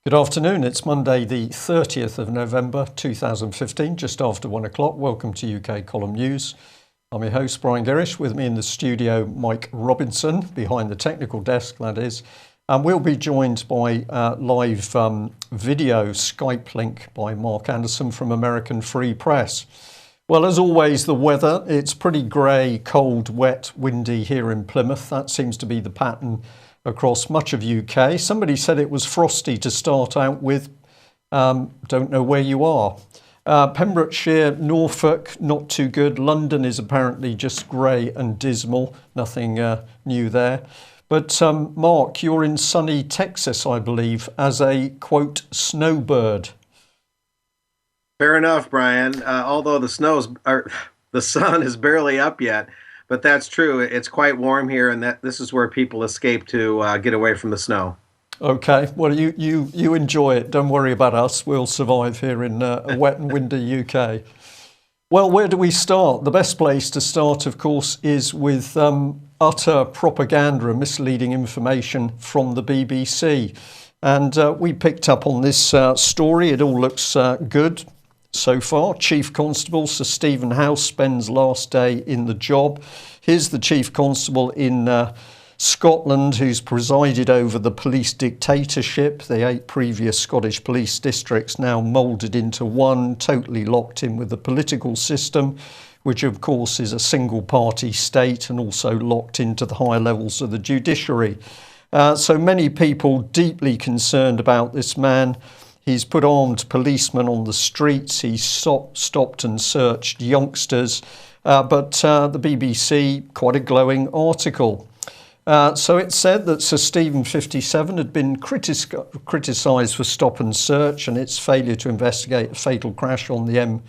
Good afternoon. It's Monday, the 30th of November 2015, just after 1 o'clock. Welcome to UK Column News. I'm your host, Brian Gerrish. With me in the studio, Mike Robinson, behind the technical desk, that is. And we'll be joined by live video Skype link by Mark Anderson from American Free Press. Well, as always, the weather, it's pretty grey, cold, wet, windy here in Plymouth. That seems to be the pattern across much of UK. Somebody said it was frosty to start out with. Don't know where you are. Pembrokeshire, Norfolk, not too good. London is apparently just grey and dismal. Nothing new there. But Mark, you're in sunny Texas, I believe, as a, quote, snowbird. Fair enough, Brian. Although the sun is barely up yet. But that's true. It's quite warm here, and this is where people escape to get away from the snow. Okay. Well, you enjoy it. Don't worry about us. We'll survive here in a wet and windy UK. Well, where do we start? The best place to start, of course, is with utter propaganda and misleading information from the BBC. And we picked up on this story. It all looks good so far. Chief Constable Sir Stephen House spends last day in the job. Here's the Chief Constable in Scotland who's presided over the police dictatorship. The 8 previous Scottish police districts now moulded into one, totally locked in with the political system, which of course is a single party state and also locked into the higher levels of the judiciary. So many people deeply concerned about this man. He's put armed policemen on the streets. He's stopped and searched youngsters. But the BBC, quite a glowing article. So it said that Sir Stephen, 57, had been criticised for stop and search and its failure to investigate a fatal crash on the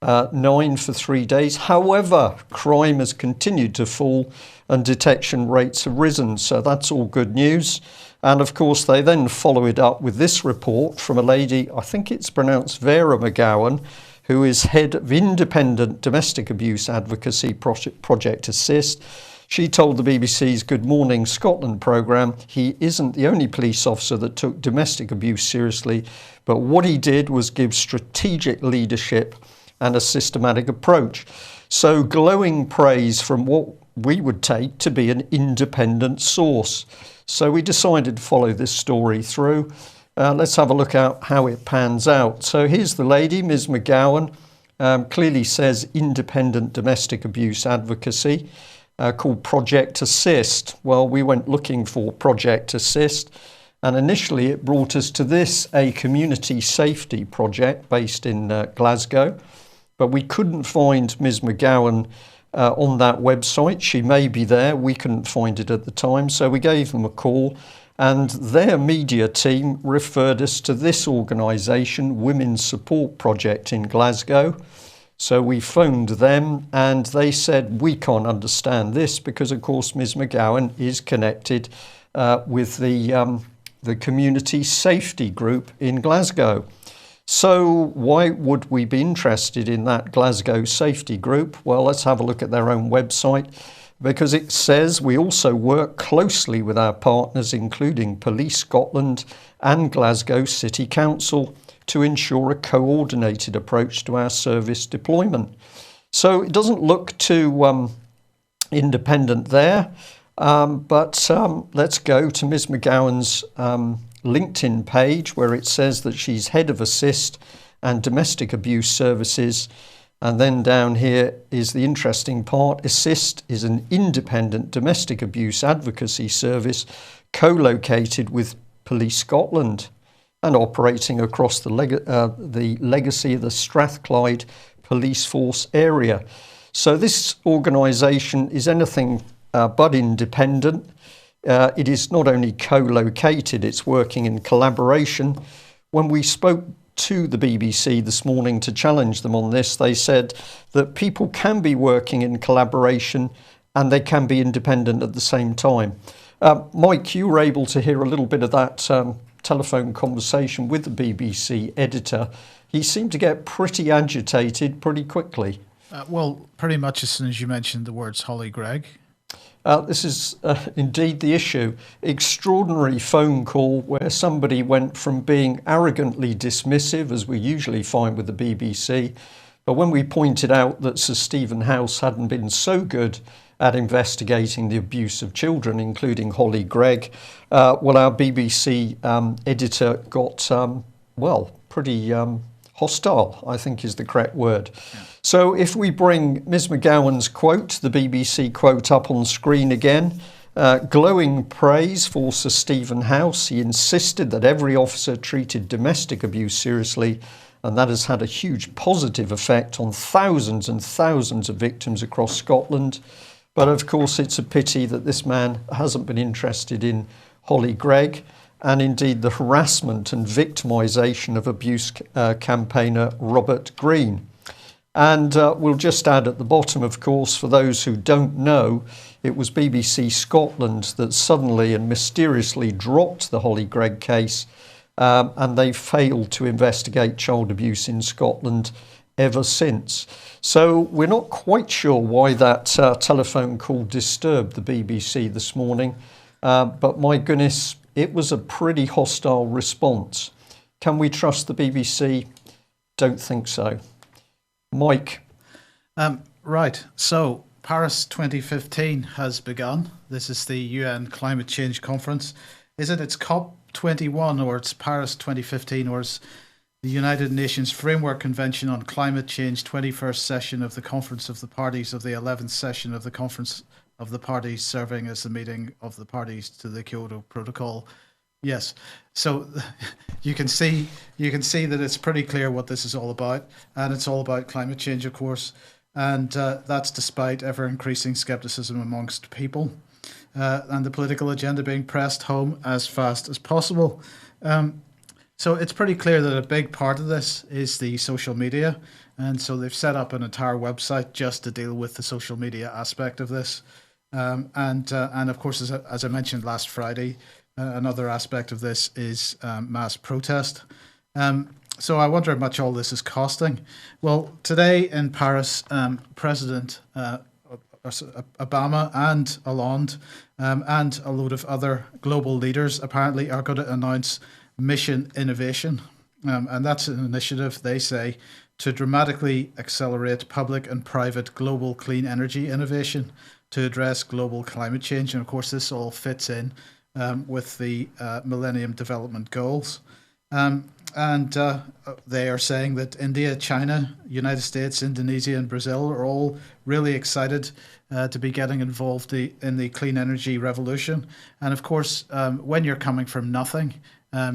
M9 for 3 days. However, crime has continued to fall and detection rates have risen. So that's all good news. And of course, they then follow it up with this report from a lady, I think it's pronounced Vera McGowan, who is head of independent domestic abuse advocacy Project Assist. She told the BBC's Good Morning Scotland programme he isn't the only police officer that took domestic abuse seriously, but what he did was give strategic leadership and a systematic approach. So glowing praise from what we would take to be an independent source. So we decided to follow this story through. Let's have a look at how it pans out. So here's the lady, Ms. McGowan, clearly says independent domestic abuse advocacy called Project Assist. Well, we went looking for Project Assist, and initially it brought us to this, a community safety project based in Glasgow, but we couldn't find Ms. McGowan on that website. She may be there. We couldn't find it at the time, so we gave them a call, and their media team referred us to this organisation, Women's Support Project in Glasgow. So we phoned them and they said, we can't understand this because, of course, Ms. McGowan is connected with the community safety group in Glasgow. So why would we be interested in that Glasgow safety group? Well, let's have a look at their own website, because it says we also work closely with our partners, including Police Scotland and Glasgow City Council, to ensure a coordinated approach to our service deployment. So it doesn't look too independent there, but let's go to Ms. McGowan's LinkedIn page, where it says that she's head of Assist and Domestic Abuse Services. And then down here is the interesting part. Assist is an independent domestic abuse advocacy service co-located with Police Scotland and operating across the legacy of the Strathclyde Police Force area. So this organisation is anything but independent. It is not only co-located, it's working in collaboration. When we spoke to the BBC this morning to challenge them on this, they said that people can be working in collaboration and they can be independent at the same time. Mike, you were able to hear a little bit of that telephone conversation with the BBC editor. He seemed to get pretty agitated pretty quickly. Well, pretty much as soon as you mentioned the words Holly Gregg. This is indeed the issue. Extraordinary phone call where somebody went from being arrogantly dismissive, as we usually find with the BBC, but when we pointed out that Sir Stephen House hadn't been so good at investigating the abuse of children, including Holly Gregg, well, our BBC editor got, pretty hostile, I think is the correct word. Yeah. So if we bring Ms McGowan's quote, the BBC quote, up on screen again, glowing praise for Sir Stephen House. He insisted that every officer treated domestic abuse seriously, and that has had a huge positive effect on thousands and thousands of victims across Scotland. But of course, it's a pity that this man hasn't been interested in Holly Gregg and indeed the harassment and victimisation of abuse campaigner Robert Greene. And we'll just add at the bottom, of course, for those who don't know, it was BBC Scotland that suddenly and mysteriously dropped the Holly Gregg case, and they failed to investigate child abuse in Scotland ever since. So we're not quite sure why that telephone call disturbed the BBC this morning, but my goodness, it was a pretty hostile response. Can we trust the BBC? Don't think so. Mike? Right, so Paris 2015 has begun. This is the UN Climate Change Conference. Is it its COP21 or it's Paris 2015 or it's the United Nations Framework Convention on Climate Change 21st session of the Conference of the Parties of the 11th session of the Conference of the Parties serving as the meeting of the parties to the Kyoto Protocol? Yes. So you can see that it's pretty clear what this is all about, and it's all about climate change, of course, and that's despite ever increasing skepticism amongst people and the political agenda being pressed home as fast as possible. So it's pretty clear that a big part of this is the social media. And so they've set up an entire website just to deal with the social media aspect of this. And of course, as I mentioned last Friday, another aspect of this is mass protest. So I wonder how much all this is costing. Well, today in Paris, President Obama and Hollande and a load of other global leaders apparently are going to announce Mission Innovation. And that's an initiative, they say, to dramatically accelerate public and private global clean energy innovation to address global climate change. And of course, this all fits in with the Millennium Development Goals. And they are saying that India, China, United States, Indonesia, and Brazil are all really excited to be getting involved in the clean energy revolution. And of course, when you're coming from nothing,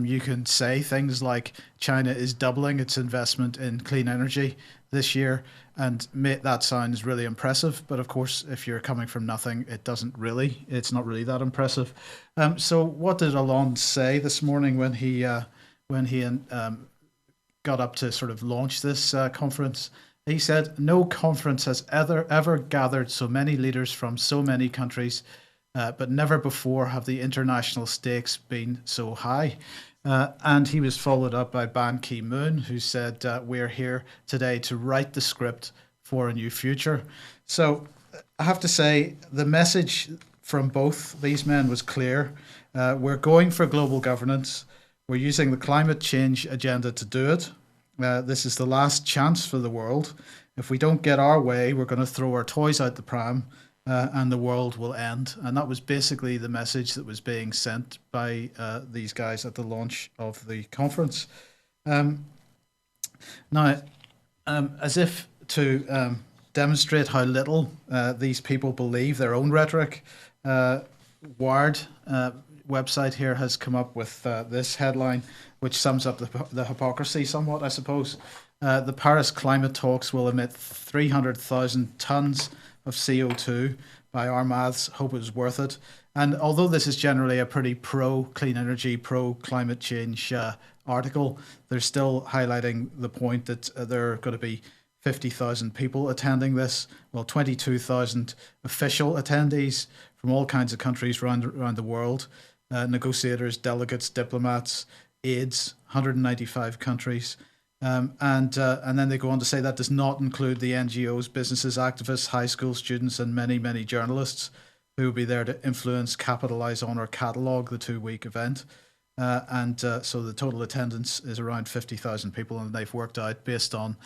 you can say things like China is doubling its investment in clean energy this year, and that sounds really impressive. But of course, if you're coming from nothing, it's not really that impressive. So what did Hollande say this morning when he got up to sort of launch this conference? He said, "No conference has ever gathered so many leaders from so many countries, but never before have the international stakes been so high." And he was followed up by Ban Ki-moon, who said, "We're here today to write the script for a new future." So I have to say the message from both these men was clear. We're going for global governance. We're using the climate change agenda to do it. This is the last chance for the world. If we don't get our way, we're going to throw our toys out the pram and the world will end. And that was basically the message that was being sent by these guys at the launch of the conference. Now, as if to demonstrate how little these people believe their own rhetoric, Wired website here has come up with this headline, which sums up the hypocrisy somewhat, I suppose. The Paris climate talks will emit 300,000 tons of CO2. By our maths, hope it was worth it. And although this is generally a pretty pro-clean energy, pro-climate change article, they're still highlighting the point that there are going to be 50,000 people attending this. Well, 22,000 official attendees from all kinds of countries around the world. Negotiators, delegates, diplomats, aides, 195 countries. And then they go on to say that does not include the NGOs, businesses, activists, high school students, and many, many journalists. who will be there to influence, capitalize on, or catalog the 2-week event. So the total attendance is around 50,000 people, and they've worked out based on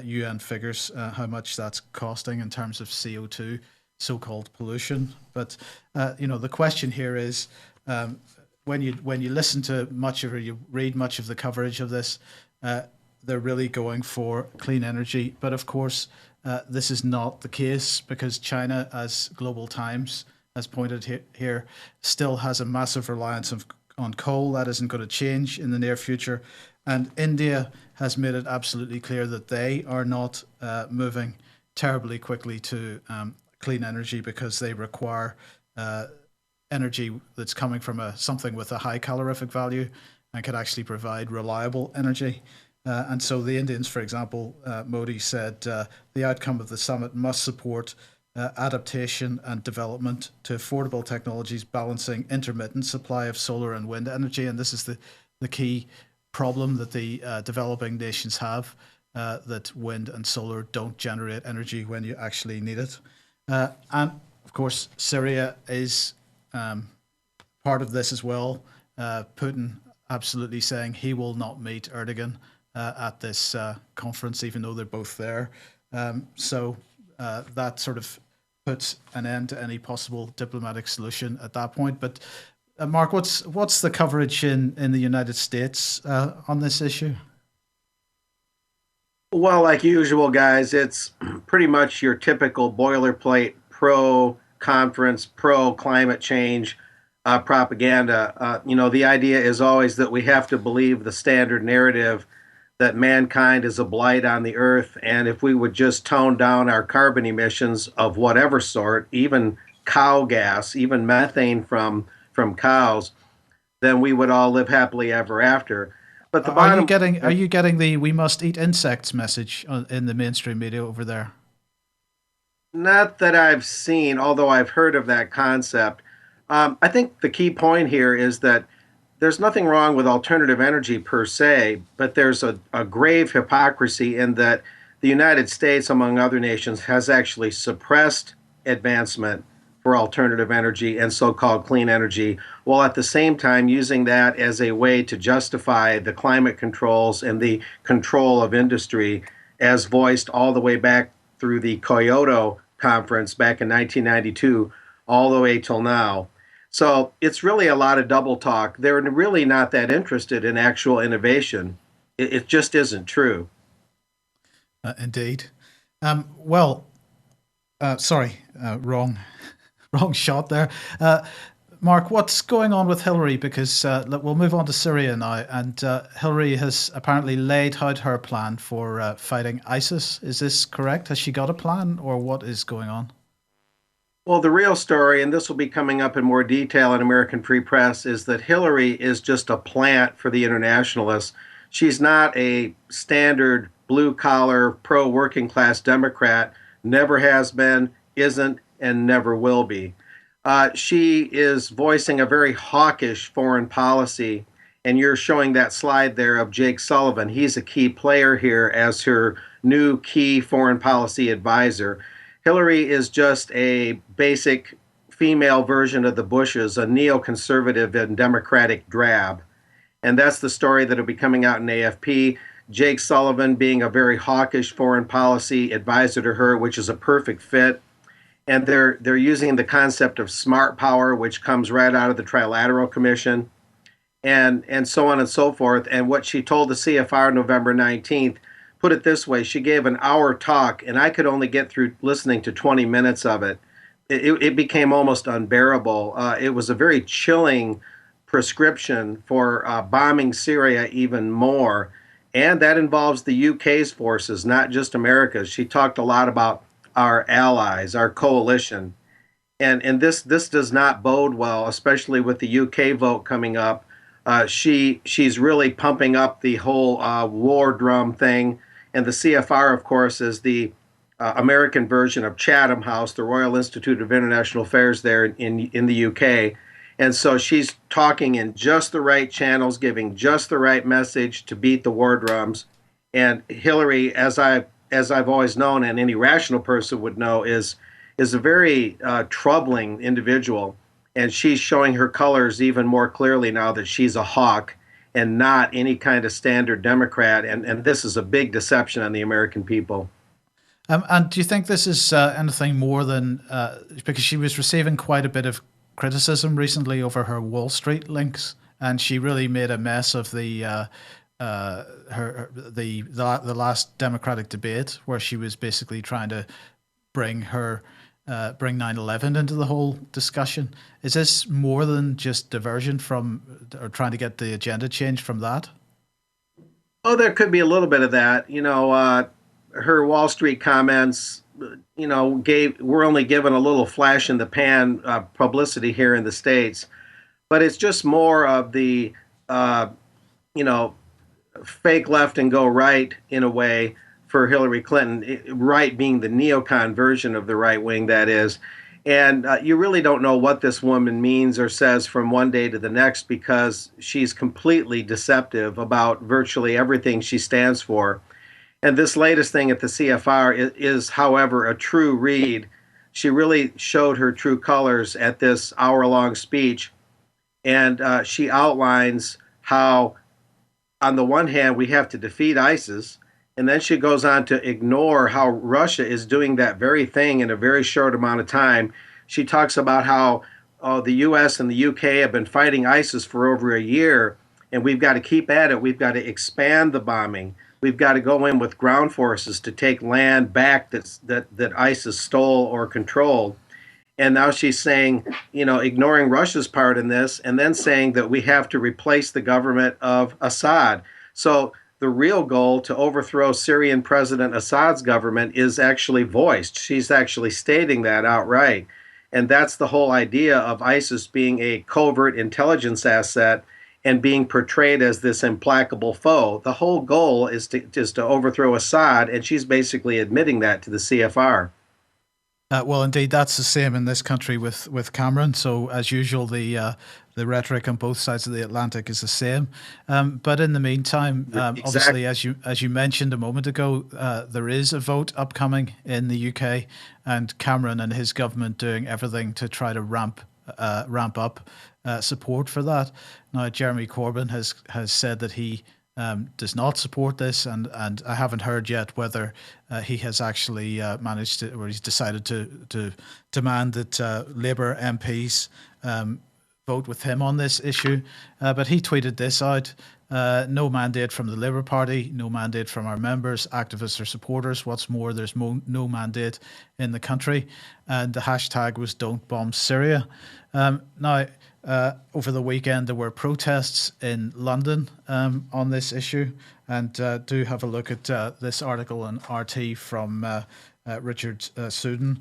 UN figures how much that's costing in terms of CO2, so-called pollution. But the question here is, when you listen to much of, or you read much of the coverage of this, they're really going for clean energy. But of course, this is not the case, because China, as Global Times has pointed here, still has a massive reliance on coal. That isn't going to change in the near future. And India has made it absolutely clear that they are not moving terribly quickly to clean energy, because they require energy that's coming from something with a high calorific value and can actually provide reliable energy. And so the Indians, for example, Modi said the outcome of the summit must support adaptation and development to affordable technologies, balancing intermittent supply of solar and wind energy. And this is the key problem that the developing nations have, that wind and solar don't generate energy when you actually need it. And of course, Syria is part of this as well. Putin absolutely saying he will not meet Erdogan at this conference, even though they're both there. So that sort of puts an end to any possible diplomatic solution at that point. But Mark, what's the coverage in the United States on this issue? Well, like usual, guys, it's pretty much your typical boilerplate pro-conference, pro-climate change propaganda. The idea is always that we have to believe the standard narrative that mankind is a blight on the earth, and if we would just tone down our carbon emissions of whatever sort, even cow gas, even methane from cows, then we would all live happily ever after. But are you getting the "we must eat insects" message in the mainstream media over there? Not that I've seen, although I've heard of that concept. I think the key point here is that there's nothing wrong with alternative energy per se, but there's a grave hypocrisy in that the United States, among other nations, has actually suppressed advancement for alternative energy and so-called clean energy, while at the same time using that as a way to justify the climate controls and the control of industry, as voiced all the way back through the Kyoto Conference back in 1992, all the way till now. So it's really a lot of double talk. They're really not that interested in actual innovation. It just isn't true. Indeed. Wrong shot there. Mark, what's going on with Hillary? Because we'll move on to Syria now. And Hillary has apparently laid out her plan for fighting ISIS. Is this correct? Has she got a plan, or what is going on? Well, the real story, and this will be coming up in more detail in American Free Press, is that Hillary is just a plant for the internationalists. She's not a standard blue-collar, pro-working-class Democrat, never has been, isn't, and never will be. She is voicing a very hawkish foreign policy, and you're showing that slide there of Jake Sullivan. He's a key player here as her new key foreign policy advisor. Hillary is just a basic female version of the Bushes, a neoconservative and democratic drab. And that's the story that will be coming out in AFP. Jake Sullivan being a very hawkish foreign policy advisor to her, which is a perfect fit. And they're using the concept of smart power, which comes right out of the Trilateral Commission, and so on and so forth. And what she told the CFR November 19th, put it this way, she gave an hour talk, and I could only get through listening to 20 minutes of it. It became almost unbearable. It was a very chilling prescription for bombing Syria even more. And that involves the UK's forces, not just America's. She talked a lot about our allies, our coalition. And this does not bode well, especially with the UK vote coming up. She's really pumping up the whole war drum thing. And the CFR, of course, is the American version of Chatham House, the Royal Institute of International Affairs there in the UK. And so she's talking in just the right channels, giving just the right message to beat the war drums. And Hillary, as I've always known, and any rational person would know, is is a very troubling individual, and she's showing her colors even more clearly now that she's a hawk and not any kind of standard Democrat. And this is a big deception on the American people. And do you think this is anything more than because she was receiving quite a bit of criticism recently over her Wall Street links, and she really made a mess of the the last Democratic debate where she was basically trying to bring her bring 9/11 into the whole discussion. Is this more than just diversion from or trying to get the agenda changed from that? Oh, there could be a little bit of that. Her Wall Street comments, we're only given a little flash in the pan publicity here in the States, but it's just more of the, you know, fake left and go right in a way for Hillary Clinton, right being the neocon version of the right wing, that is. And you really don't know what this woman means or says from one day to the next because she's completely deceptive about virtually everything she stands for. And this latest thing at the CFR is, however, a true read. She really showed her true colors at this hour-long speech, and she outlines how, on the one hand, we have to defeat ISIS, and then she goes on to ignore how Russia is doing that very thing in a very short amount of time. She talks about how the U.S. and the U.K. have been fighting ISIS for over a year, and we've got to keep at it. We've got to expand the bombing. We've got to go in with ground forces to take land back that ISIS stole or controlled. And now she's saying, ignoring Russia's part in this, and then saying that we have to replace the government of Assad. So the real goal to overthrow Syrian President Assad's government is actually voiced. She's actually stating that outright. And that's the whole idea of ISIS being a covert intelligence asset and being portrayed as this implacable foe. The whole goal is to overthrow Assad, and she's basically admitting that to the CFR. Well, indeed, that's the same in this country with Cameron. So, as usual, the rhetoric on both sides of the Atlantic is the same. But in the meantime, obviously, as you mentioned a moment ago, there is a vote upcoming in the UK, and Cameron and his government doing everything to try to ramp up support for that. Now, Jeremy Corbyn has said that he does not support this, and I haven't heard yet whether he has actually managed to, or he's decided to demand that Labour MPs vote with him on this issue. But he tweeted this out: no mandate from the Labour Party, no mandate from our members, activists or supporters. What's more, there's no mandate in the country. And the hashtag was Don't Bomb Syria. Now, over the weekend, there were protests in London on this issue, and do have a look at this article on RT from Richard Suden.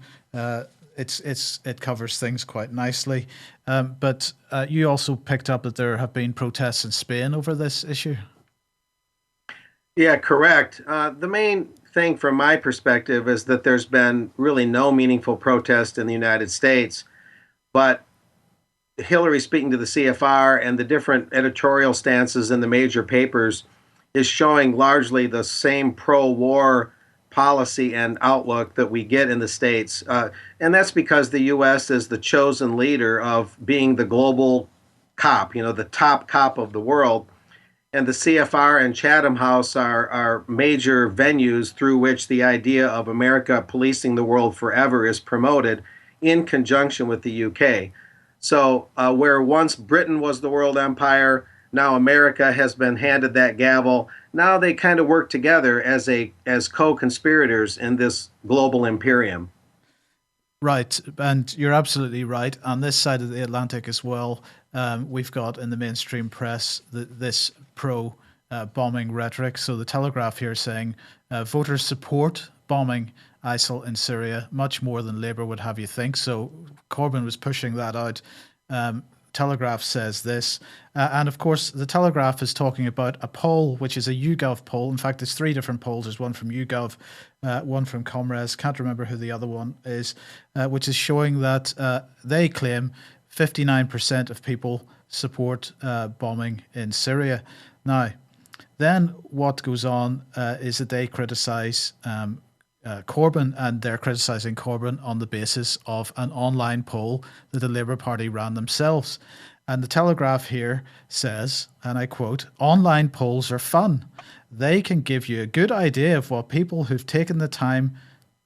It covers things quite nicely, but you also picked up that there have been protests in Spain over this issue. Yeah, correct. The main thing from my perspective is that there's been really no meaningful protest in the United States, but Hillary speaking to the CFR and the different editorial stances in the major papers is showing largely the same pro-war policy and outlook that we get in the States. And that's because the U.S. is the chosen leader of being the global cop, the top cop of the world. And the CFR and Chatham House are major venues through which the idea of America policing the world forever is promoted in conjunction with the UK. So where once Britain was the world empire, now America has been handed that gavel. Now they kind of work together as co-conspirators in this global imperium. Right, and you're absolutely right. On this side of the Atlantic as well, we've got in the mainstream press this pro-bombing rhetoric. So the Telegraph here saying voters support bombing ISIL in Syria much more than Labour would have you think. So Corbyn was pushing that out. Telegraph says this. And of course, the Telegraph is talking about a poll, which is a YouGov poll. In fact, there's three different polls. There's one from YouGov, one from Comres, can't remember who the other one is, which is showing that they claim 59% of people support bombing in Syria. Now, then what goes on is that they criticise Corbyn, and they're criticising Corbyn on the basis of an online poll that the Labour Party ran themselves. And the Telegraph here says, and I quote, "Online polls are fun. They can give you a good idea of what people who've taken the time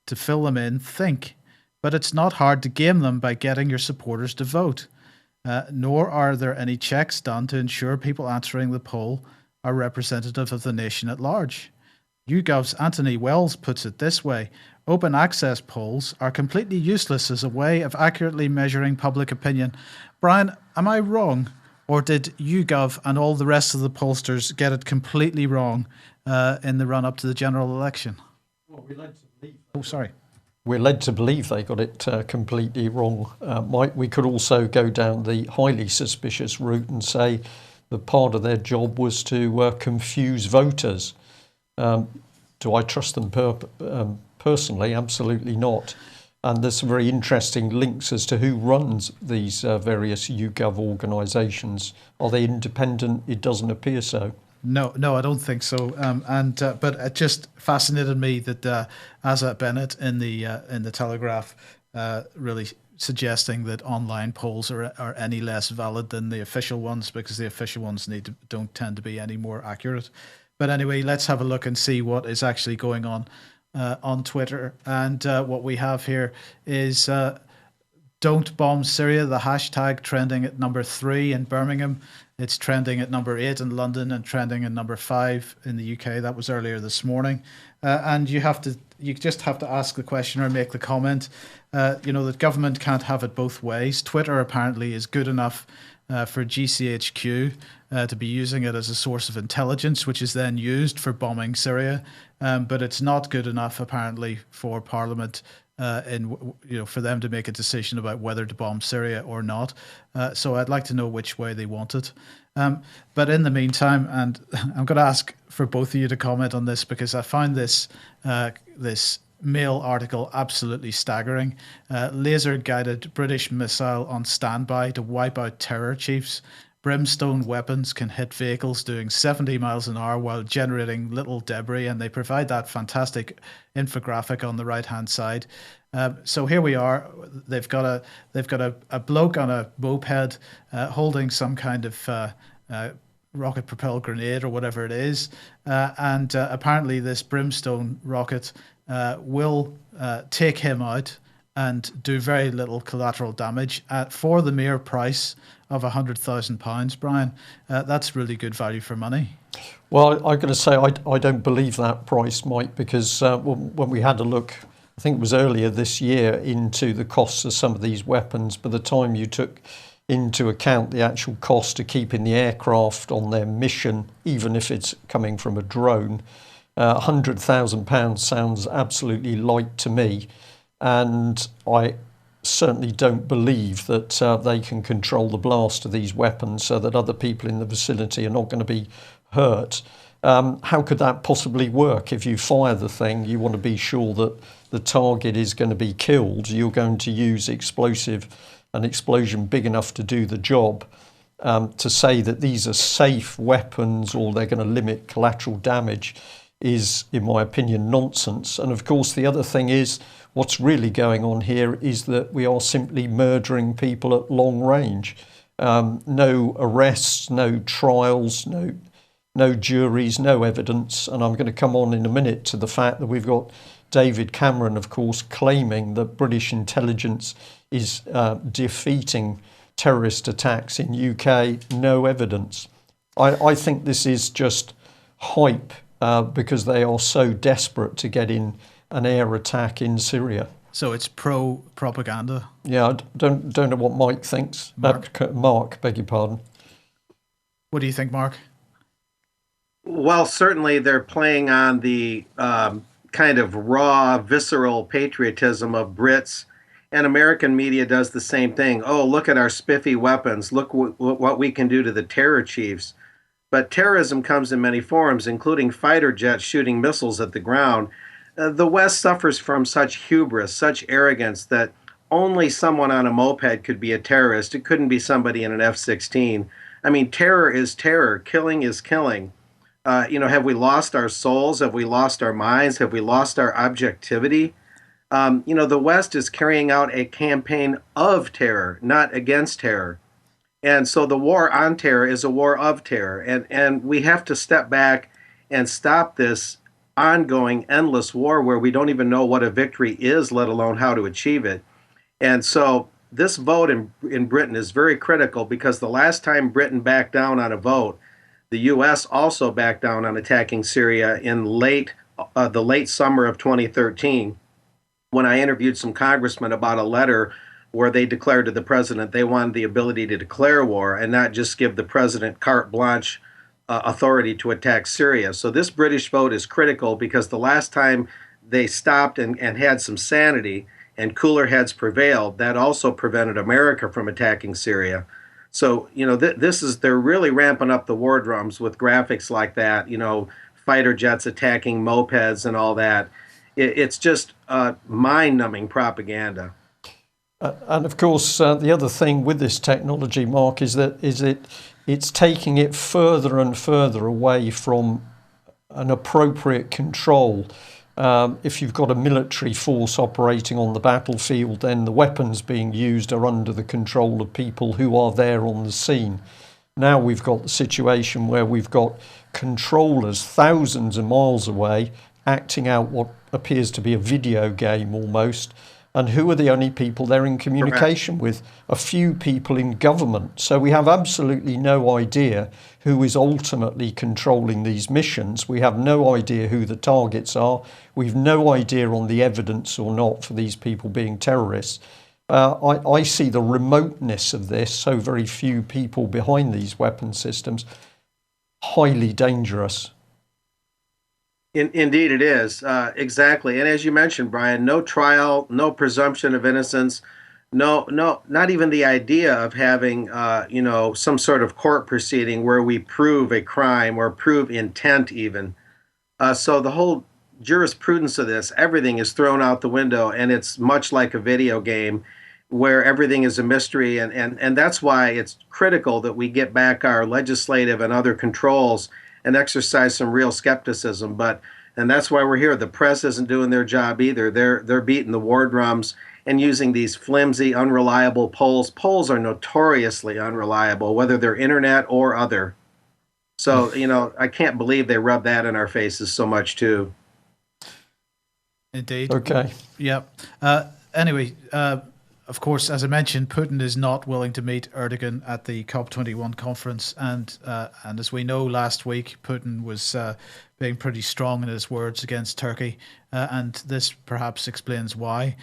to fill them in think. But it's not hard to game them by getting your supporters to vote. Nor are there any checks done to ensure people answering the poll are representative of the nation at large." YouGov's Anthony Wells puts it this way: "Open access polls are completely useless as a way of accurately measuring public opinion." Brian, am I wrong? Or did YouGov and all the rest of the pollsters get it completely wrong in the run-up to the general election? Well, We're led to believe they got it completely wrong. Mike, we could also go down the highly suspicious route and say that part of their job was to confuse voters. Do I trust them personally? Absolutely not. And there's some very interesting links as to who runs these various YouGov organisations. Are they independent? It doesn't appear so. No, I don't think so. But it just fascinated me that Asa Bennett in the Telegraph really suggesting that online polls are any less valid than the official ones, because the official ones don't tend to be any more accurate. But anyway, let's have a look and see what is actually going on Twitter. And what we have here is "Don't Bomb Syria," the hashtag trending at number 3 in Birmingham. It's trending at number 8 in London and trending at number 5 in the UK. That was earlier this morning. And you just have to ask the question or make the comment, that government can't have it both ways. Twitter apparently is good enough for GCHQ to be using it as a source of intelligence, which is then used for bombing Syria. But it's not good enough, apparently, for Parliament for them to make a decision about whether to bomb Syria or not. So I'd like to know which way they want it. But in the meantime, and I'm going to ask for both of you to comment on this, because I find this Mail article absolutely staggering. Laser-guided British missile on standby to wipe out terror chiefs. Brimstone weapons can hit vehicles doing 70 miles an hour while generating little debris, and they provide that fantastic infographic on the right-hand side. So here we are. They've got a bloke on a moped holding some kind of rocket-propelled grenade or whatever it is, and apparently this Brimstone rocket will take him out and do very little collateral damage for the mere price of £100,000. Brian, that's really good value for money. Well, I'm going to say I don't believe that price, Mike, because when we had a look, I think it was earlier this year, into the costs of some of these weapons, by the time you took into account the actual cost of keeping the aircraft on their mission, even if it's coming from a drone, £100,000 sounds absolutely light to me. And I certainly don't believe that they can control the blast of these weapons so that other people in the vicinity are not going to be hurt. How could that possibly work? If you fire the thing, you want to be sure that the target is going to be killed. You're going to use an explosion big enough to do the job. To say that these are safe weapons or they're going to limit collateral damage is, in my opinion, nonsense. And of course, the other thing is, what's really going on here is that we are simply murdering people at long range. No arrests, no trials, no juries, no evidence. And I'm going to come on in a minute to the fact that we've got David Cameron, of course, claiming that British intelligence is defeating terrorist attacks in UK. No evidence. I think this is just hype because they are so desperate to get in an air attack in Syria. So it's pro-propaganda? Yeah, I don't know what Mike thinks. Mark, beg your pardon. What do you think, Mark? Well, certainly they're playing on the kind of raw, visceral patriotism of Brits, and American media does the same thing. Oh, look at our spiffy weapons. Look what we can do to the terror chiefs. But terrorism comes in many forms, including fighter jets shooting missiles at the ground. The West suffers from such hubris, such arrogance, that only someone on a moped could be a terrorist. It couldn't be somebody in an F-16. I mean, terror is terror. Killing is killing. Have we lost our souls? Have we lost our minds? Have we lost our objectivity? The West is carrying out a campaign of terror, not against terror. And so the war on terror is a war of terror. And we have to step back and stop this ongoing, endless war where we don't even know what a victory is, let alone how to achieve it. And so this vote in Britain is very critical because the last time Britain backed down on a vote, the U.S. also backed down on attacking Syria in the late summer of 2013 when I interviewed some congressmen about a letter where they declared to the president they wanted the ability to declare war and not just give the president carte blanche authority to attack Syria. So this British vote is critical because the last time they stopped and had some sanity and cooler heads prevailed, that also prevented America from attacking Syria. So, they're really ramping up the war drums with graphics like that, fighter jets attacking mopeds and all that. It's just mind-numbing propaganda. And of course, the other thing with this technology, Mark, is it's taking it further and further away from an appropriate control. If you've got a military force operating on the battlefield, then the weapons being used are under the control of people who are there on the scene. Now we've got the situation where we've got controllers thousands of miles away acting out what appears to be a video game almost. And who are the only people they're in communication with? A few people in government. So we have absolutely no idea who is ultimately controlling these missions. We have no idea who the targets are. We've no idea on the evidence or not for these people being terrorists. I see the remoteness of this, so very few people behind these weapon systems, highly dangerous. Indeed, it is. Exactly. And as you mentioned, Brian, no trial, no presumption of innocence, no, not even the idea of having, some sort of court proceeding where we prove a crime or prove intent even. So the whole jurisprudence of this, everything is thrown out the window, and it's much like a video game where everything is a mystery. And that's why it's critical that we get back our legislative and other controls and exercise some real skepticism. And that's why we're here. The press isn't doing their job either. They're beating the war drums and using these flimsy, unreliable polls. Polls are notoriously unreliable, whether they're internet or other. So, I can't believe they rub that in our faces so much too. Indeed. Okay. Yep. Anyway, of course, as I mentioned, Putin is not willing to meet Erdogan at the COP21 conference, and as we know, last week Putin was being pretty strong in his words against Turkey, and this perhaps explains why.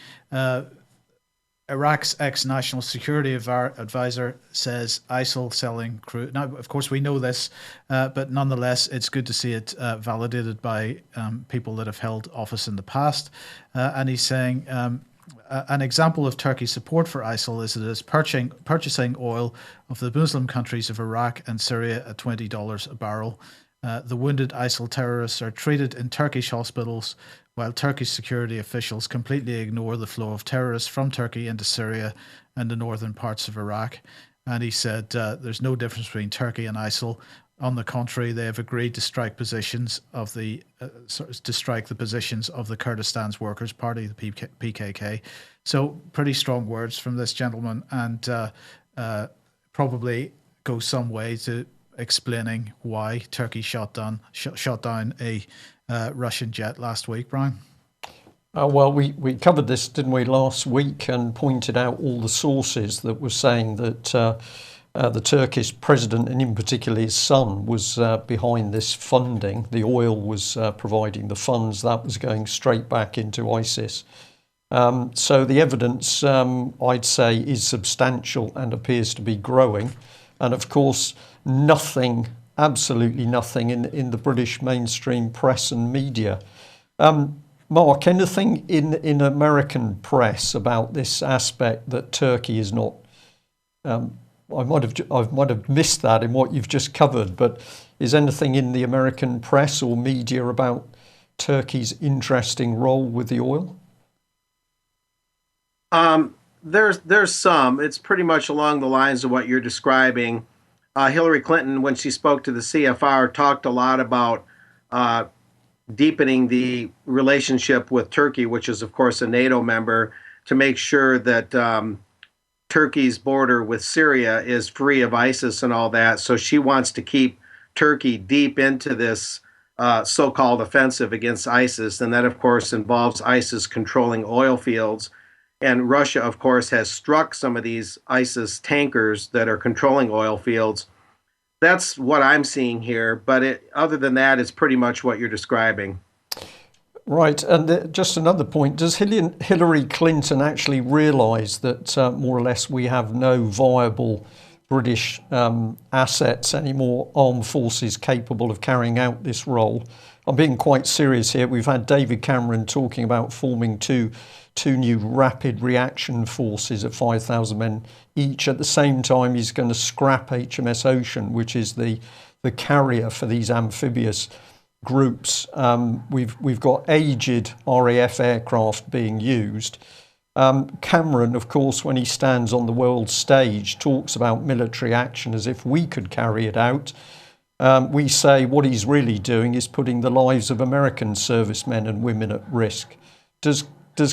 Iraq's ex-national security advisor says ISIL selling crude. Now, of course, we know this, but nonetheless, it's good to see it validated by people that have held office in the past, and he's saying. An example of Turkey's support for ISIL is that it is purchasing oil of the Muslim countries of Iraq and Syria at $20 a barrel. The wounded ISIL terrorists are treated in Turkish hospitals, while Turkish security officials completely ignore the flow of terrorists from Turkey into Syria and the northern parts of Iraq. And he said there's no difference between Turkey and ISIL. On the contrary, they have agreed to strike the positions of the Kurdistan's Workers' Party, the PKK. So pretty strong words from this gentleman, and probably go some way to explaining why Turkey shot down a Russian jet last week, Brian. Well, we covered this, didn't we, last week, and pointed out all the sources that were saying that the Turkish president, and in particular his son, was behind this funding. The oil was providing the funds. That was going straight back into ISIS. So the evidence, I'd say, is substantial and appears to be growing. And of course, nothing, absolutely nothing in the British mainstream press and media. Mark, anything in American press about this aspect that Turkey is not... I might have missed that in what you've just covered, but is anything in the American press or media about Turkey's interesting role with the oil? There's some. It's pretty much along the lines of what you're describing. Hillary Clinton, when she spoke to the CFR, talked a lot about uh, deepening the relationship with Turkey, which is, of course, a NATO member, to make sure that Turkey's border with Syria is free of ISIS and all that. So she wants to keep Turkey deep into this so called offensive against ISIS. And that, of course, involves ISIS controlling oil fields. And Russia, of course, has struck some of these ISIS tankers that are controlling oil fields. That's what I'm seeing here. But other than that, it's pretty much what you're describing. Right, and just another point, does Hillary Clinton actually realise that more or less we have no viable British assets anymore, armed forces capable of carrying out this role? I'm being quite serious here. We've had David Cameron talking about forming two new rapid reaction forces of 5,000 men each. At the same time, he's going to scrap HMS Ocean, which is the carrier for these amphibious groups. We've got aged RAF aircraft being used. Cameron, of course, when he stands on the world stage, talks about military action as if we could carry it out. We say what he's really doing is putting the lives of American servicemen and women at risk. Does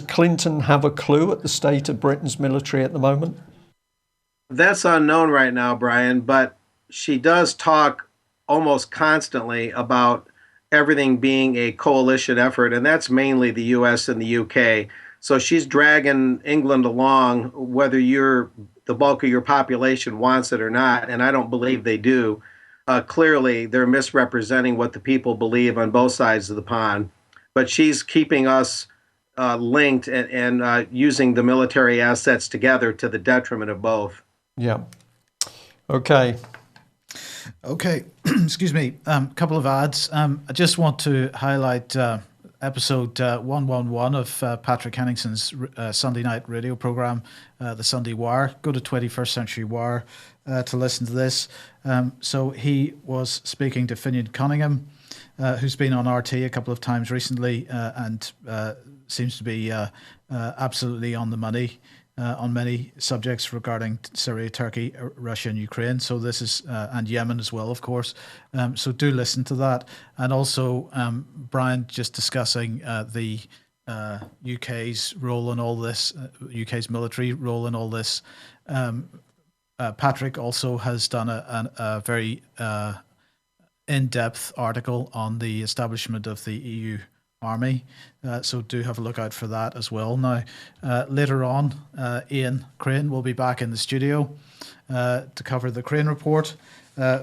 Clinton have a clue at the state of Britain's military at the moment? That's unknown right now, Brian, but she does talk almost constantly about everything being a coalition effort, and that's mainly the US and the UK. So she's dragging England along, whether the bulk of your population wants it or not, and I don't believe they do. Clearly, they're misrepresenting what the people believe on both sides of the pond. But she's keeping us linked and using the military assets together to the detriment of both. Yeah. Okay. Okay, excuse me. Couple of ads. I just want to highlight episode 111 of Patrick Henningson's Sunday night radio program, The Sunday Wire. Go to 21st Century Wire to listen to this. So he was speaking to Finian Cunningham, who's been on RT a couple of times recently and seems to be absolutely on the money on many subjects regarding Syria, Turkey, Russia, and Ukraine. So this is, and Yemen as well, of course. So do listen to that. And also, Brian just discussing the UK's role in all this, UK's military role in all this. Patrick also has done a very in-depth article on the establishment of the EU Army, so do have a look out for that as well. Now, later on, Ian Crane will be back in the studio to cover the Crane Report.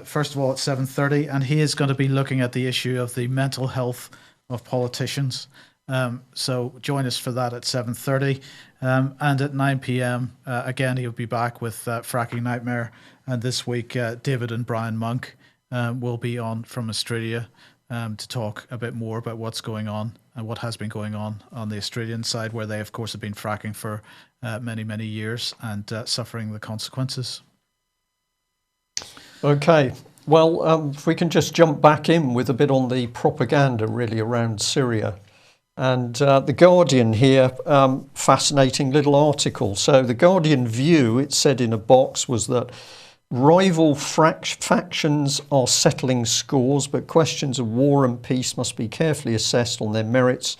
First of all, at 7:30, and he is going to be looking at the issue of the mental health of politicians. So join us for that at 7:30, and at 9 p.m. Again, he'll be back with Fracking Nightmare. And this week, David and Brian Monk will be on from Australia. To talk a bit more about what's going on and what has been going on the Australian side, where they, of course, have been fracking for many, many years and suffering the consequences. Okay. Well, if we can just jump back in with a bit on the propaganda really around Syria. And The Guardian here, fascinating little article. So The Guardian view, it said in a box, was that rival factions are settling scores, but questions of war and peace must be carefully assessed on their merits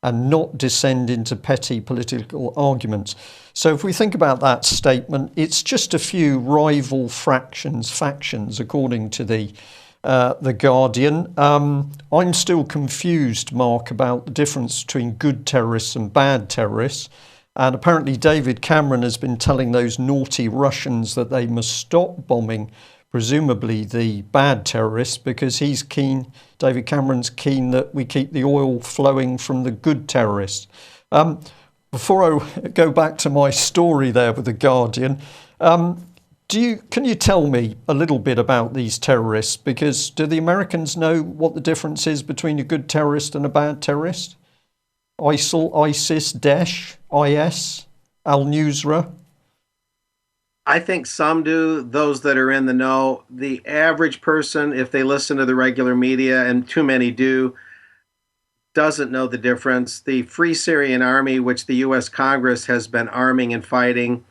and not descend into petty political arguments. So if we think about that statement, it's just a few rival factions, according to the Guardian. I'm still confused, Mark, about the difference between good terrorists and bad terrorists. And apparently David Cameron has been telling those naughty Russians that they must stop bombing, presumably the bad terrorists, because he's keen, David Cameron's keen that we keep the oil flowing from the good terrorists. Before I go back to my story there with The Guardian, can you tell me a little bit about these terrorists? Because do the Americans know what the difference is between a good terrorist and a bad terrorist? ISIL, ISIS, Daesh, IS, Al-Nusra? I think some do, those that are in the know. The average person, if they listen to the regular media, and too many do, doesn't know the difference. The Free Syrian Army, which the U.S. Congress has been arming and fighting,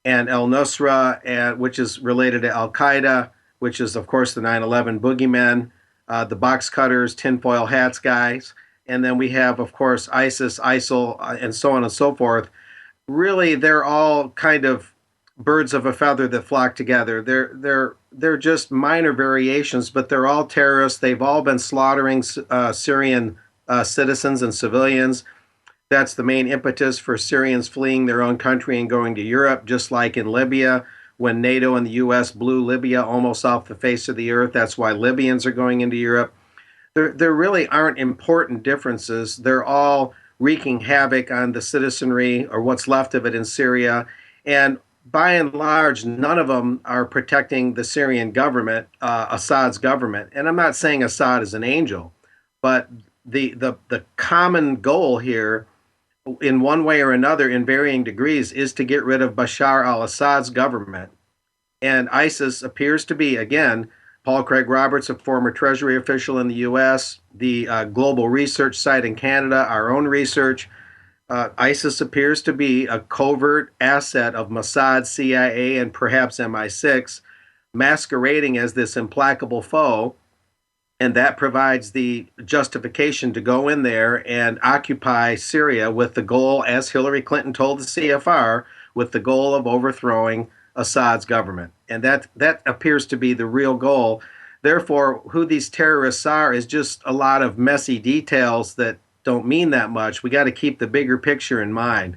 and al-Nusra, which is related to al-Qaeda, which is, of course, the 9/11 boogeymen, the box cutters, tinfoil hats guys. And then we have, of course, ISIS, ISIL, and so on and so forth. Really, they're all kind of birds of a feather that flock together. They're just minor variations, but they're all terrorists. They've all been slaughtering Syrian citizens and civilians. That's the main impetus for Syrians fleeing their own country and going to Europe, just like in Libya, when NATO and the U.S. blew Libya almost off the face of the earth. That's why Libyans are going into Europe. There really aren't important differences. They're all wreaking havoc on the citizenry or what's left of it in Syria. And by and large, none of them are protecting the Syrian government, Assad's government. And I'm not saying Assad is an angel, but the common goal here, in one way or another, in varying degrees, is to get rid of Bashar al-Assad's government. And ISIS appears to be, again, Paul Craig Roberts, a former Treasury official in the U.S., the Global Research Site in Canada, our own research, ISIS appears to be a covert asset of Mossad, CIA, and perhaps MI6, masquerading as this implacable foe. And that provides the justification to go in there and occupy Syria with the goal, as Hillary Clinton told the CFR, with the goal of overthrowing Assad's government. And that appears to be the real goal. Therefore, who these terrorists are is just a lot of messy details that don't mean that much. We got to keep the bigger picture in mind.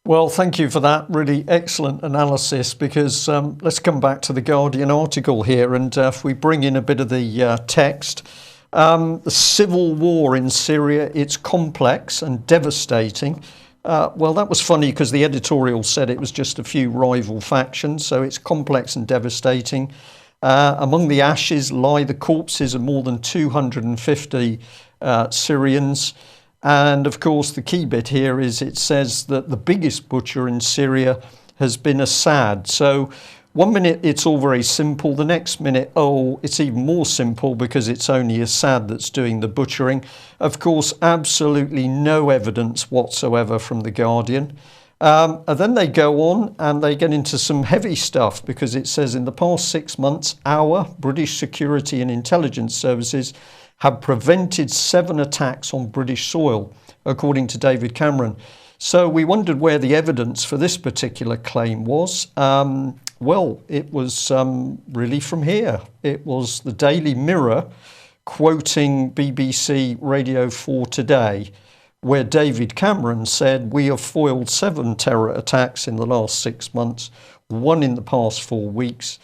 Well, thank you for that really excellent analysis, because let's come back to the Guardian article here, and if we bring in a bit of the text. The civil war in Syria, it's complex and devastating. Well, that was funny because the editorial said it was just a few rival factions, so it's complex and devastating. Among the ashes lie the corpses of more than 250 Syrians. And of course, the key bit here is it says that the biggest butcher in Syria has been Assad. So one minute it's all very simple, the next minute, oh, it's even more simple because it's only Assad that's doing the butchering. Of course, absolutely no evidence whatsoever from The Guardian. And then they go on and they get into some heavy stuff, because it says in the past 6 months, our British security and intelligence services have prevented 7 attacks on British soil, according to David Cameron. So we wondered where the evidence for this particular claim was. Well, it was really from here. It was the Daily Mirror quoting BBC Radio 4 Today, where David Cameron said, we have foiled 7 terror attacks in the last 6 months, 1 in the past 4 weeks.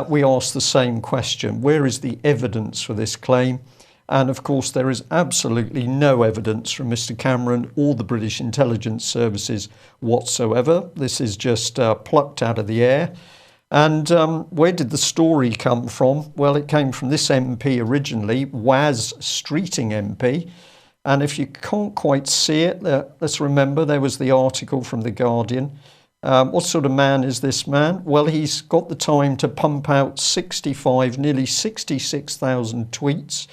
We asked the same question. Where is the evidence for this claim? And of course, there is absolutely no evidence from Mr. Cameron or the British intelligence services whatsoever. This is just plucked out of the air. And where did the story come from? Well, it came from this MP originally, Waz Streeting MP. And if you can't quite see it, let's remember there was the article from The Guardian. What sort of man is this man? Well, he's got the time to pump out 65, nearly 66,000 tweets.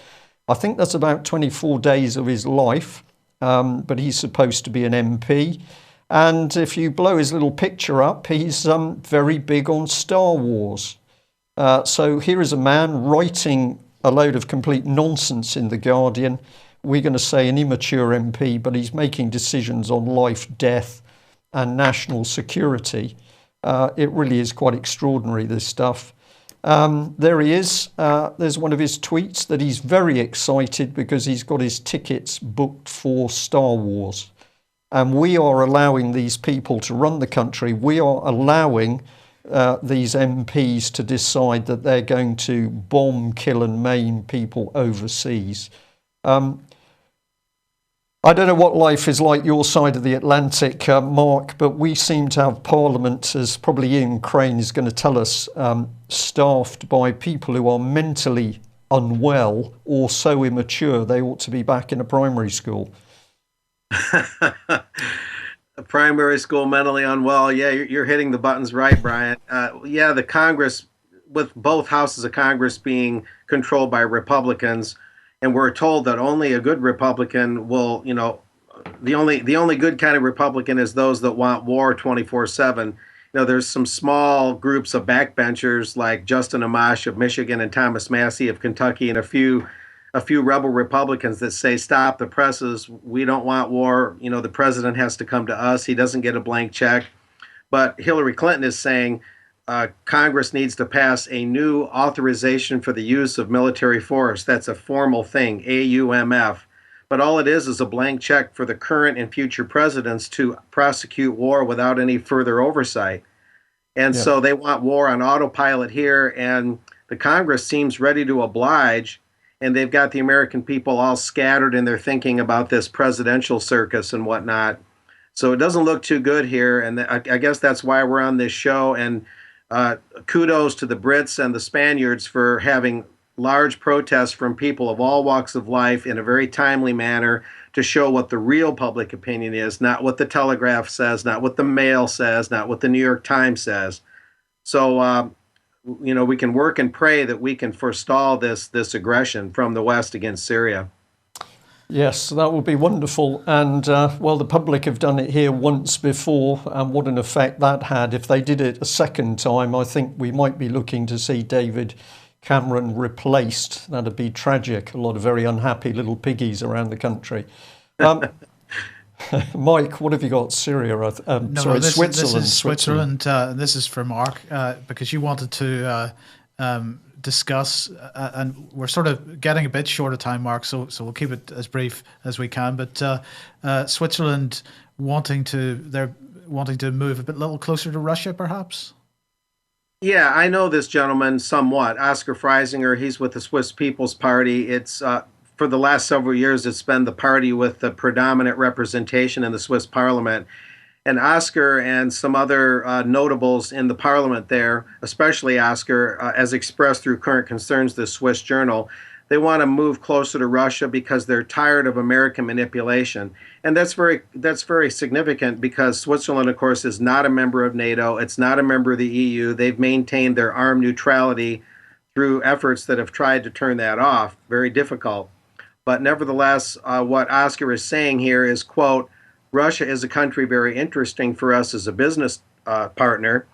I think that's about 24 days of his life, but he's supposed to be an MP. And if you blow his little picture up, he's very big on Star Wars. So here is a man writing a load of complete nonsense in The Guardian. We're going to say an immature MP, but he's making decisions on life, death, and national security. It really is quite extraordinary, this stuff. There he is. There's one of his tweets that he's very excited because he's got his tickets booked for Star Wars. And we are allowing these people to run the country. We are allowing these MPs to decide that they're going to bomb, kill and maim people overseas. I don't know what life is like your side of the Atlantic, Mark, but we seem to have Parliament, as probably Ian Crane is going to tell us, staffed by people who are mentally unwell or so immature they ought to be back in a primary school. A primary school mentally unwell. Yeah, you're hitting the buttons right, Brian. Yeah, the Congress, with both houses of Congress being controlled by Republicans, and we're told that only a good Republican will, the only good kind of Republican is those that want war 24/7. there's some small groups of backbenchers like Justin Amash of Michigan and Thomas Massie of Kentucky and a few rebel Republicans that say, stop the presses. We don't want war. The president has to come to us. He doesn't get a blank check. But Hillary Clinton is saying Congress needs to pass a new authorization for the use of military force. That's a formal thing, AUMF. But all it is a blank check for the current and future presidents to prosecute war without any further oversight. And Yeah. so they want war on autopilot here, and the Congress seems ready to oblige. And they've got the American people all scattered in their thinking about this presidential circus and whatnot. So it doesn't look too good here. And I guess that's why we're on this show. And kudos to the Brits and the Spaniards for having large protests from people of all walks of life in a very timely manner to show what the real public opinion is, not what the Telegraph says, not what the Mail says, not what the New York Times says. So, we can work and pray that we can forestall this aggression from the West against Syria. Yes, that would be wonderful. And, the public have done it here once before, and what an effect that had. If they did it a second time, I think we might be looking to see David Cameron replaced. That'd be tragic. A lot of very unhappy little piggies around the country. Mike, what have you got? Syria? No, Switzerland. This is Switzerland. This is for Mark, because you wanted to discuss, and we're sort of getting a bit short of time, Mark, so we'll keep it as brief as we can. But Switzerland they're wanting to move a little closer to Russia, perhaps? Yeah, I know this gentleman somewhat, Oscar Freisinger. He's with the Swiss People's Party. It's for the last several years, it's been the party with the predominant representation in the Swiss parliament. And Oscar and some other notables in the parliament there, especially Oscar, as expressed through Current Concerns, the Swiss journal, they want to move closer to Russia because they're tired of American manipulation. And that's very significant because Switzerland, of course, is not a member of NATO. It's not a member of the EU. They've maintained their armed neutrality through efforts that have tried to turn that off. Very difficult. But nevertheless, what Oscar is saying here is, quote, Russia is a country very interesting for us as a business partner,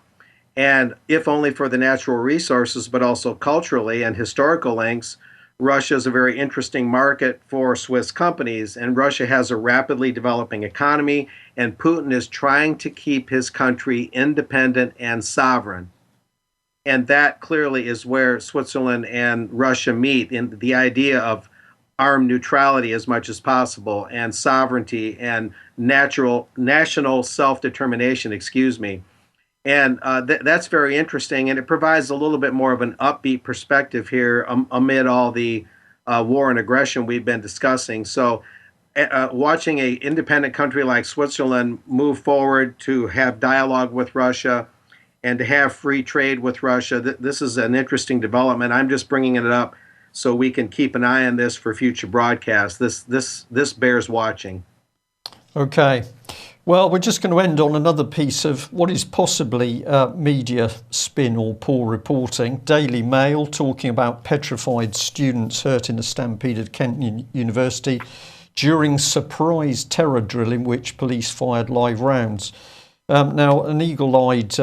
and if only for the natural resources, but also culturally and historical links, Russia is a very interesting market for Swiss companies, and Russia has a rapidly developing economy, and Putin is trying to keep his country independent and sovereign. And that clearly is where Switzerland and Russia meet in the idea of armed neutrality as much as possible and sovereignty and national self-determination, And that's very interesting, and it provides a little bit more of an upbeat perspective here amid all the war and aggression we've been discussing. So watching an independent country like Switzerland move forward to have dialogue with Russia and to have free trade with Russia, this is an interesting development. I'm just bringing it up so we can keep an eye on this for future broadcasts. This bears watching. Okay. Well, we're just going to end on another piece of what is possibly media spin or poor reporting. Daily Mail talking about petrified students hurt in a stampede at Kent University during surprise terror drill in which police fired live rounds. Now, an eagle-eyed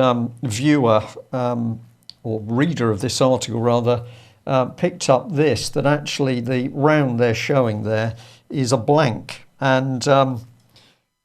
viewer or reader of this article, rather, picked up this, that actually the round they're showing there is a blank. And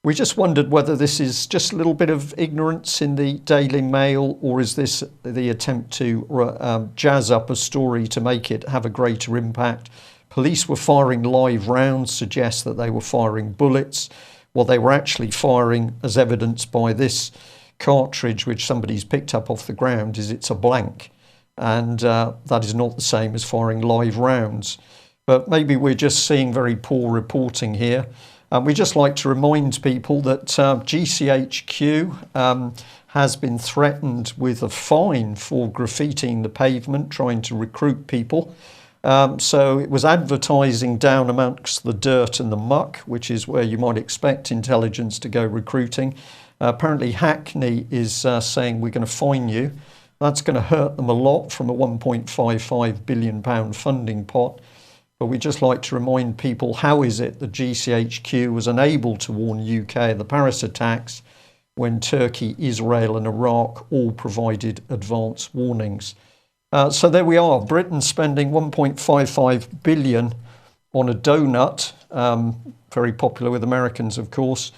we just wondered whether this is just a little bit of ignorance in the Daily Mail, or is this the attempt to jazz up a story to make it have a greater impact. Police were firing live rounds, suggests that they were firing bullets. What they were actually firing, as evidenced by this cartridge, which somebody's picked up off the ground, is it's a blank. And that is not the same as firing live rounds. But maybe we're just seeing very poor reporting here. We just like to remind people that GCHQ has been threatened with a fine for graffitiing the pavement, trying to recruit people. So it was advertising down amongst the dirt and the muck, which is where you might expect intelligence to go recruiting. Apparently Hackney is saying we're going to fine you. That's going to hurt them a lot from a £1.55 billion funding pot. But we just like to remind people, how is it that GCHQ was unable to warn UK of the Paris attacks when Turkey, Israel and Iraq all provided advance warnings. So there we are, Britain spending 1.55 billion on a donut, very popular with Americans, of course,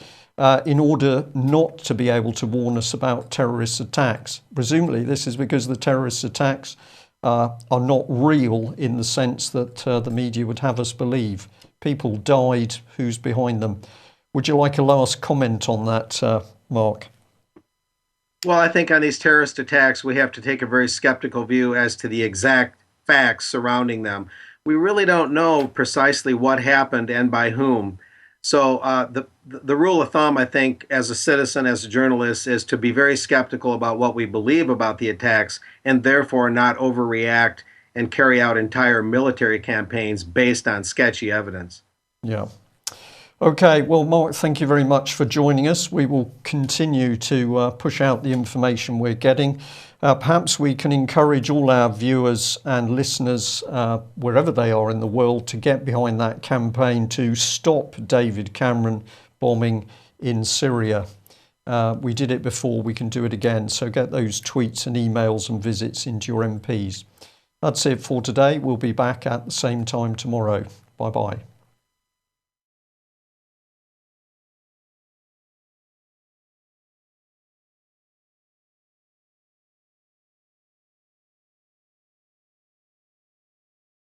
in order not to be able to warn us about terrorist attacks. Presumably this is because the terrorist attacks are not real in the sense that the media would have us believe. People died, who's behind them? Would you like a last comment on that, Mark? Well, I think on these terrorist attacks, we have to take a very skeptical view as to the exact facts surrounding them. We really don't know precisely what happened and by whom. So the rule of thumb, I think, as a citizen, as a journalist, is to be very skeptical about what we believe about the attacks and therefore not overreact and carry out entire military campaigns based on sketchy evidence. Yeah. Okay, well, Mark, thank you very much for joining us. We will continue to push out the information we're getting. Perhaps we can encourage all our viewers and listeners, wherever they are in the world, to get behind that campaign to stop David Cameron bombing in Syria. We did it before, we can do it again. So get those tweets and emails and visits into your MPs. That's it for today. We'll be back at the same time tomorrow. Bye-bye.